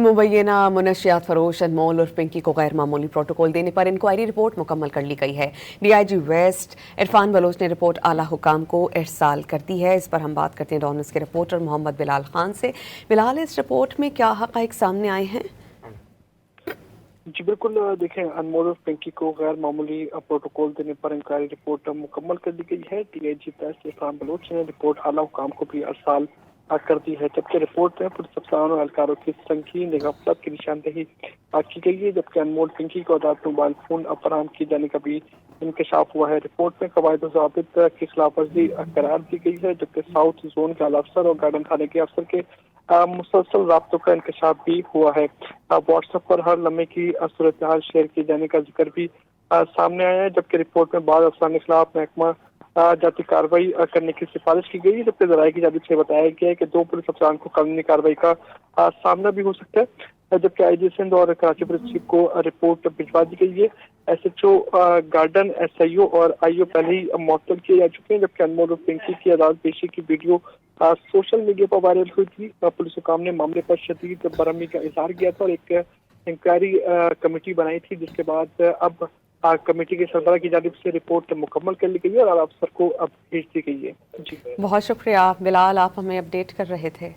मुबैना मुनशियात फरोश अनमोल और पिंकी को गैर मामूली प्रोटोकॉल देने पर इंक्वायरी रिपोर्ट मुकम्मल कर ली गई है। डीआईजी वेस्ट इरफान बलोच ने रिपोर्ट आला हुकाम को इरसाल कर दी है। इस पर हम बात करते हैं डॉन न्यूज़ के रिपोर्टर मोहम्मद बिलाल खान से। बिलाल, इस रिपोर्ट में क्या हक़ाइक़ सामने आए हैं? जी बिल्कुल, देखें, अनमोल और पिंकी को गैर मामूली प्रोटोकॉल देने पर इंक्वायरी रिपोर्ट मुकम्मल कर दी गई है। डीआईजी वेस्ट इरफान बलोच ने रिपोर्ट आला हुकाम को भी इरसाल कर दी है, जबकि रिपोर्ट में पुलिस अफसरान और एहलकारों की संगीन गफलत की निशानदेही की गई है, जबकि अनमोल पिंकी को अदालत मोबाइल फोन फराहम किए जाने का भी इंकशाफ हुआ है। रिपोर्ट में कवायद ज़ाबित की खिलाफ वर्जी करार दी गई है, जबकि साउथ जोन के आला अफसर और गार्डन थाने के अफसर के मुसलसल राब्तों का इंकशाफ भी हुआ है। व्हाट्सएप पर हर लम्हे की सूरत हाल शेयर किए जाने का जिक्र भी सामने आया है, जबकि रिपोर्ट में बाद अफसरान के खिलाफ महकमा जाती कार्रवाई करने की सिफारिश की गई है, जबकि ज़राए की जानिब से बताया गया है कि 2 पुलिस अफसरान को कानूनी कार्रवाई का सामना भी हो सकता है, जबकि आईजी सिंध और कराची पुलिस चीफ को रिपोर्ट भिजवा दी गई है। एसएचओ गार्डन, एसआईओ और आईओ पहले ही मुअत्तल किए जा चुके हैं, जबकि अनमोल और पिंकी की अदालत पेशी की वीडियो सोशल मीडिया पर वायरल हुई थी। पुलिस हुकाम ने मामले पर शदीद बरहमी का इजहार किया था और एक इंक्वायरी कमेटी बनाई थी, जिसके बाद अब कमेटी के सरबराह की जानिब से रिपोर्ट मुकम्मल कर ली गई है और अफसर को अब भेज दी गई है। जी, बहुत शुक्रिया बिलाल, आप हमें अपडेट कर रहे थे।